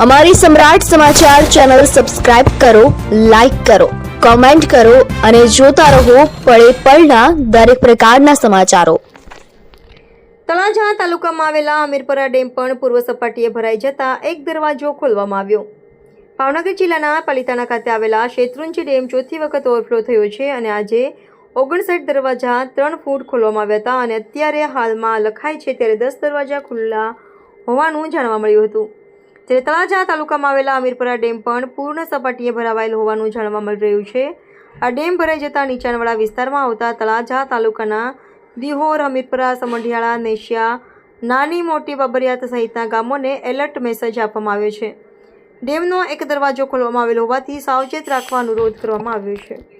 અમારી સમ્રાટ સમાચાર ચેનલ સબસ્ક્રાઇબ કરો, લાઈક કરો, કોમેન્ટ કરો અને જોતા રહો પળે પળના દરેક પ્રકારના સમાચારો। તળાજા તાલુકામાં આવેલા અમીરપરા ડેમ પણ પૂર્વ સપાટીએ ભરાઈ જતા એક દરવાજો ખોલવામાં આવ્યો। ભાવનગર જિલ્લાના પાલિતાણા ખાતે આવેલા શેત્રુંજી ડેમ ચોથી વખત ઓવરફ્લો થયો છે અને આજે 59 દરવાજા 3 ફૂટ ખોલવામાં આવ્યા હતા અને અત્યારે હાલમાં લખાય છે ત્યારે 10 દરવાજા ખુલ્લા હોવાનું જાણવા મળ્યું હતું। ત્યારે તળાજા તાલુકામાં આવેલા અમીરપરા ડેમ પણ પૂર્ણ સપાટીએ ભરાવાયેલ હોવાનું જાણવા મળી રહ્યું છે। આ ડેમ ભરાઈ જતા નીચાણવાળા વિસ્તારમાં આવતા તળાજા તાલુકાના દિહોર, અમીરપરા, સમઢિયાળા, નેશિયા, નાની મોટી બાબરિયાત સહિતના ગામોને એલર્ટ મેસેજ આપવામાં આવ્યો છે। ડેમનો એક દરવાજો ખોલવામાં આવેલો હોવાથી સાવચેત રાખવા અનુરોધ કરવામાં આવ્યો છે।